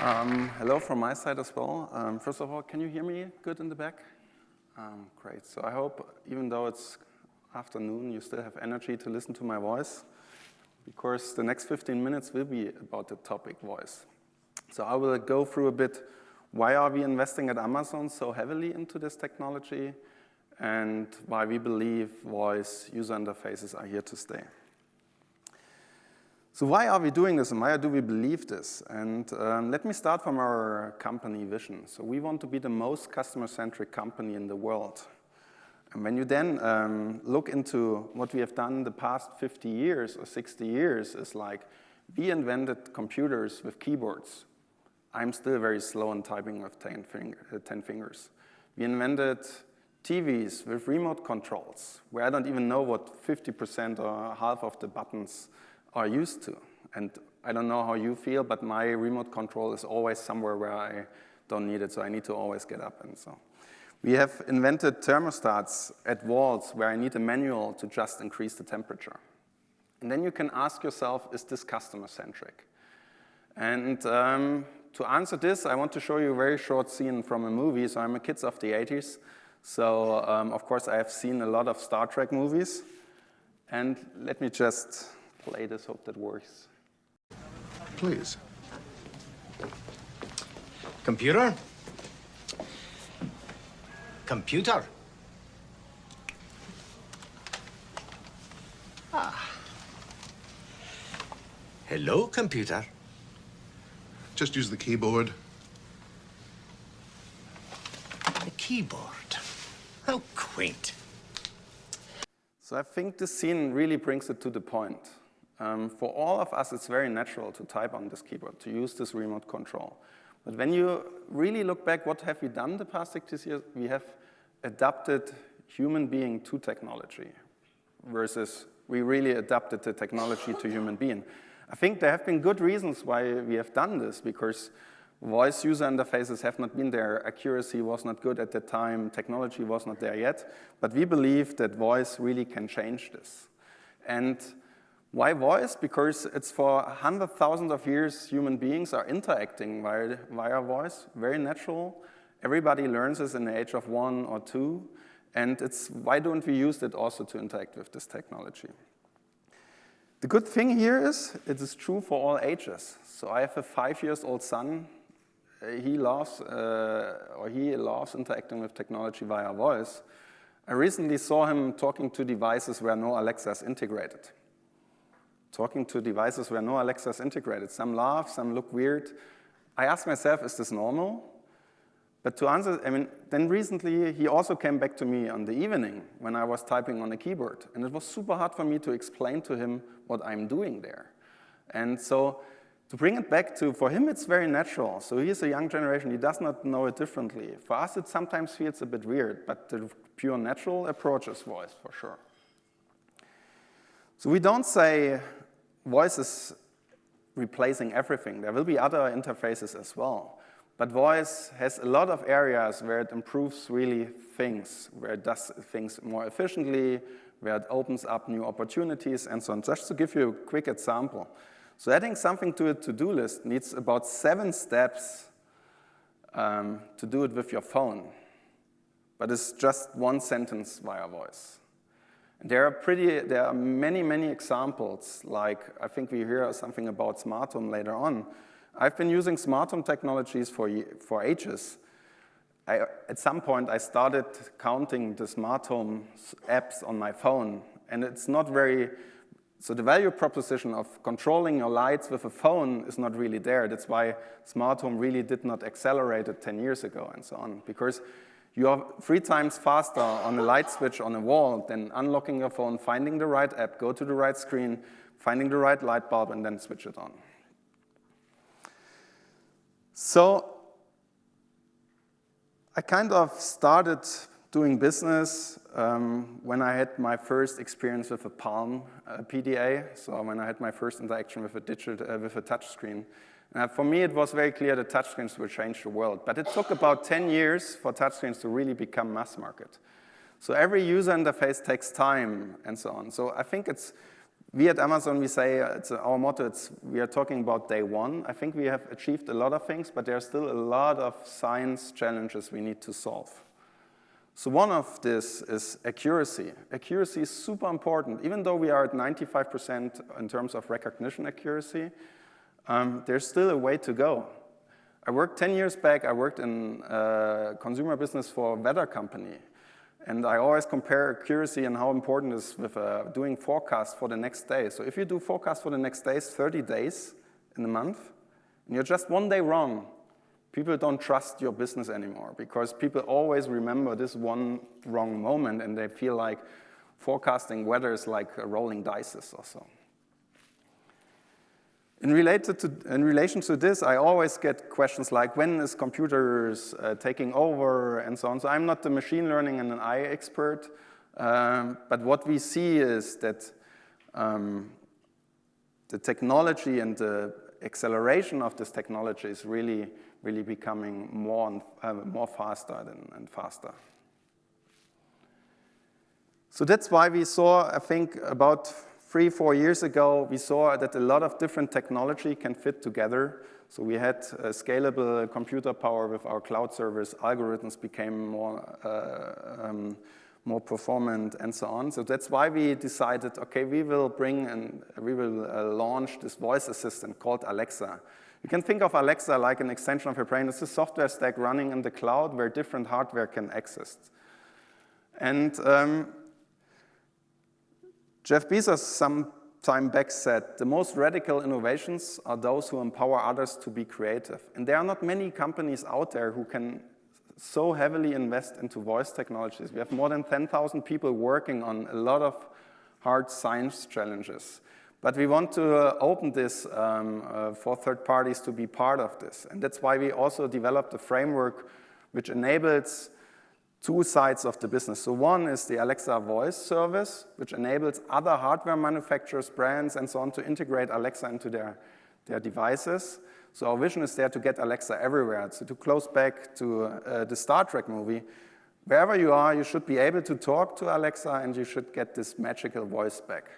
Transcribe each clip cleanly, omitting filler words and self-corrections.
Hello from my side as well. First of all, can you hear me good in the back? Great. So I hope, even though it's afternoon, you still have energy to listen to my voice, because the next 15 minutes will be about the topic voice. So I will go through a bit, why are we investing at Amazon so heavily into this technology, and why we believe voice user interfaces are here to stay. So why are we doing this, and why do we believe this? And let me start from our company vision. So we want to be the most customer-centric company in the world. And when you then look into what we have done the past 50 years or 60 years, is like, we invented computers with keyboards. I'm still very slow in typing with 10 fingers. We invented TVs with remote controls, where I don't even know what 50% or half of the buttons are used to. And I don't know how you feel, but my remote control is always somewhere where I don't need it, so I need to always get up and so. We have invented thermostats at walls where I need a manual to just increase the temperature. And then you can ask yourself, is this customer-centric? And to answer this, I want to show you a very short scene from a movie. So I'm a kid of the 80s. So of course, I have seen a lot of Star Trek movies. And let me just play this, hope that works. Please. Computer? Computer? Ah. Hello, computer. Just use the keyboard. The keyboard. How quaint. So I think this scene really brings it to the point. For all of us, it's very natural to type on this keyboard, to use this remote control. But when you really look back, what have we done the past 60 years? We have adapted human being to technology, versus we really adapted the technology to human being. I think there have been good reasons why we have done this, because voice user interfaces have not been there, accuracy was not good at the time, technology was not there yet, but we believe that voice really can change this. And why voice? Because it's for hundreds of thousands of years human beings are interacting via voice, very natural. Everybody learns this in the age of 1 or 2, and it's why don't we use it also to interact with this technology? The good thing here is it is true for all ages. So I have a 5-year-old son. He loves interacting with technology via voice. I recently saw him talking to devices where no Alexa is integrated. Talking to devices where no Alexa is integrated. Some laugh, some look weird. I asked myself, is this normal? But to answer, then recently he also came back to me on the evening when I was typing on a keyboard. And it was super hard for me to explain to him what I'm doing there. And so to bring it back to, for him it's very natural. So he's a young generation, he does not know it differently. For us it sometimes feels a bit weird, but the pure natural approach is voice, for sure. So we don't say voice is replacing everything. There will be other interfaces as well. But voice has a lot of areas where it improves really things, where it does things more efficiently, where it opens up new opportunities, and so on. Just to give you a quick example. So adding something to a to-do list needs about 7 steps to do it with your phone. But it's just 1 sentence via voice. And there are many, many examples, like I think we hear something about smart home later on. I've been using smart home technologies for ages. At some point, I started counting the smart home apps on my phone, and it's not very, so the value proposition of controlling your lights with a phone is not really there. That's why smart home really did not accelerate it 10 years ago and so on, because you are 3 times faster on a light switch on a wall than unlocking your phone, finding the right app, go to the right screen, finding the right light bulb, and then switch it on. So I kind of started doing business when I had my first experience with a Palm PDA, so when I had my first interaction with a touch screen. For me, it was very clear that touchscreens will change the world, but it took about 10 years for touchscreens to really become mass market. So every user interface takes time and so on. So I think it's We at Amazon, we say, our motto, we are talking about day one. I think we have achieved a lot of things, but there are still a lot of science challenges we need to solve. So one of this is accuracy. Accuracy is super important. Even though we are at 95% in terms of recognition accuracy, there's still a way to go. I worked 10 years back, I worked in consumer business for a weather company. And I always compare accuracy and how important it is with doing forecasts for the next day. So if you do forecasts for the next days, 30 days in a month, and you're just one day wrong, people don't trust your business anymore because people always remember this one wrong moment and they feel like forecasting weather is like rolling dice or so. In relation to this, I always get questions like, when is computers taking over, and so on. So I'm not the machine learning and an AI expert, but what we see is that the technology and the acceleration of this technology is really becoming more faster and faster. So that's why we saw, I think, about 3-4 years ago, we saw that a lot of different technology can fit together. So we had scalable computer power with our cloud service. Algorithms became more performant and so on. So that's why we decided, okay, we will launch this voice assistant called Alexa. You can think of Alexa like an extension of your brain. It's a software stack running in the cloud where different hardware can access. And Jeff Bezos some time back said, the most radical innovations are those who empower others to be creative. And there are not many companies out there who can so heavily invest into voice technologies. We have more than 10,000 people working on a lot of hard science challenges. But we want to open this for third parties to be part of this. And that's why we also developed a framework which enables two sides of the business. So one is the Alexa voice service, which enables other hardware manufacturers, brands, and so on to integrate Alexa into their devices. So our vision is there to get Alexa everywhere. So to close back to the Star Trek movie, wherever you are, you should be able to talk to Alexa and you should get this magical voice back.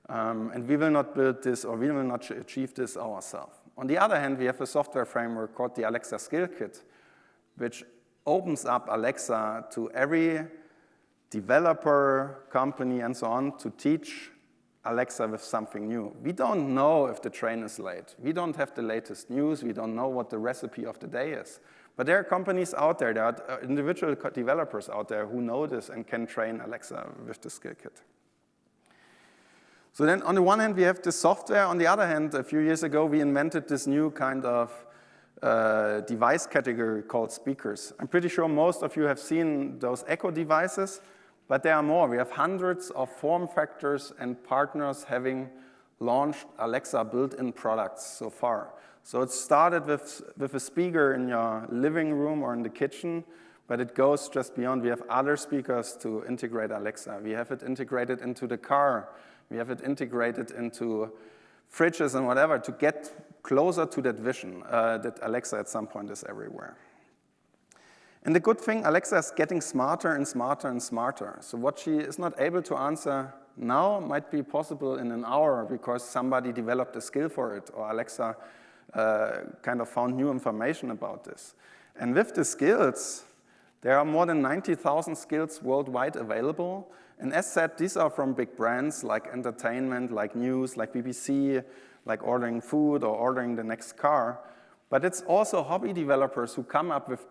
And we will not build this or we will not achieve this ourselves. On the other hand, we have a software framework called the Alexa Skill Kit, which opens up Alexa to every developer, company, and so on to teach Alexa with something new. We don't know if the train is late. We don't have the latest news. We don't know what the recipe of the day is. But there are companies out there, there are individual developers out there who know this and can train Alexa with the Skill Kit. So then on the one hand, we have the software. On the other hand, a few years ago, we invented this new kind of device category called speakers. I'm pretty sure most of you have seen those Echo devices, but there are more. We have hundreds of form factors and partners having launched Alexa built-in products so far. So it started with a speaker in your living room or in the kitchen, but it goes just beyond. We have other speakers to integrate Alexa. We have it integrated into the car. We have it integrated into fridges and whatever to get closer to that vision that Alexa at some point is everywhere. And the good thing, Alexa is getting smarter and smarter and smarter. So what she is not able to answer now might be possible in an hour because somebody developed a skill for it or Alexa kind of found new information about this. And with the skills, there are more than 90,000 skills worldwide available. And as said, these are from big brands like entertainment, like news, like BBC, like ordering food or ordering the next car. But it's also hobby developers who come up with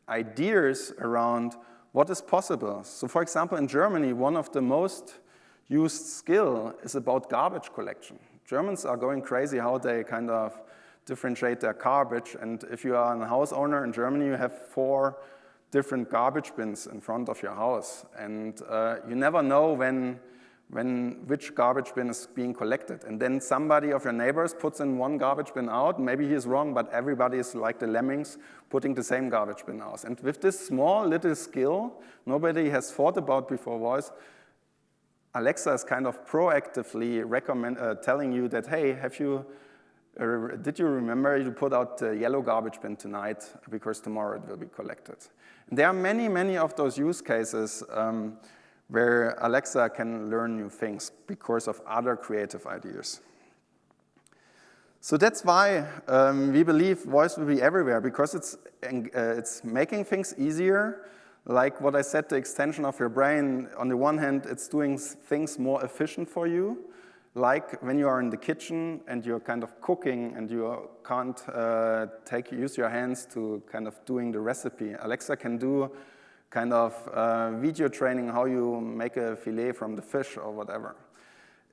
ideas around what is possible. So for example, in Germany, one of the most used skill is about garbage collection. Germans are going crazy how they kind of differentiate their garbage. And if you are a house owner in Germany, you have 4 different garbage bins in front of your house. And you never know which garbage bin is being collected. And then somebody of your neighbors puts in one garbage bin out. Maybe he is wrong, but everybody is like the lemmings putting the same garbage bin out. And with this small little skill, nobody has thought about before voice, Alexa is kind of proactively telling you that, hey, did you remember to put out the yellow garbage bin tonight because tomorrow it will be collected? And there are many, many of those use cases where Alexa can learn new things because of other creative ideas. So that's why we believe voice will be everywhere, because it's making things easier. Like what I said, the extension of your brain, on the one hand, it's doing things more efficient for you. Like when you are in the kitchen and you're kind of cooking and you can't use your hands to kind of doing the recipe. Alexa can do kind of video training how you make a fillet from the fish or whatever.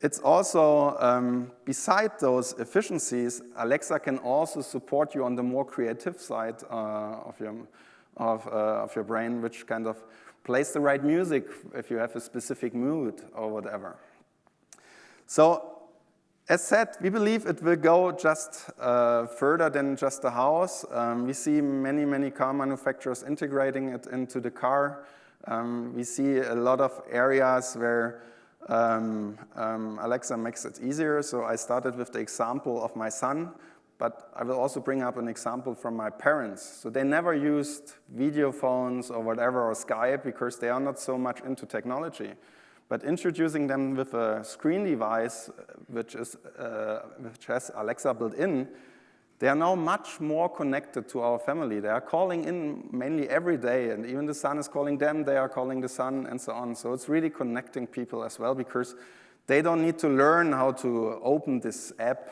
It's also, beside those efficiencies, Alexa can also support you on the more creative side of your brain, which kind of plays the right music if you have a specific mood or whatever. So, as said, we believe it will go just further than just a house. We see many, many car manufacturers integrating it into the car. We see a lot of areas where Alexa makes it easier. So I started with the example of my son, but I will also bring up an example from my parents. So they never used video phones or whatever, or Skype, because they are not so much into technology. But introducing them with a screen device, which has Alexa built in, they are now much more connected to our family. They are calling in mainly every day, and even the son is calling them, they are calling the son, and so on. So it's really connecting people as well, because they don't need to learn how to open this app,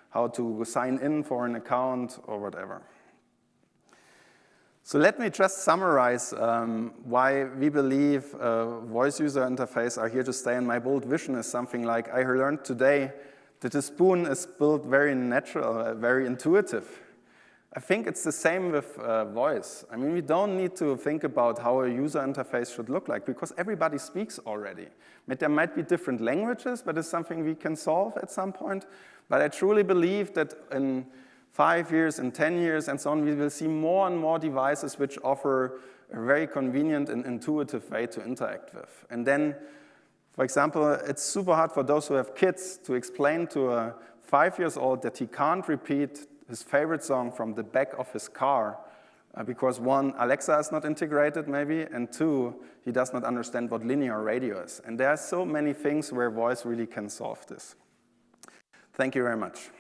how to sign in for an account, or whatever. So let me just summarize why we believe voice user interface are here to stay. And my bold vision is something like, I learned today that the spoon is built very natural, very intuitive. I think it's the same with voice. I mean, we don't need to think about how a user interface should look like, because everybody speaks already. There might be different languages, but it's something we can solve at some point. But I truly believe that in 5 years, in 10 years, and so on, we will see more and more devices which offer a very convenient and intuitive way to interact with. And then, for example, it's super hard for those who have kids to explain to a 5-year-old that he can't repeat his favorite song from the back of his car because 1, Alexa is not integrated maybe, and 2, he does not understand what linear radio is. And there are so many things where voice really can solve this. Thank you very much.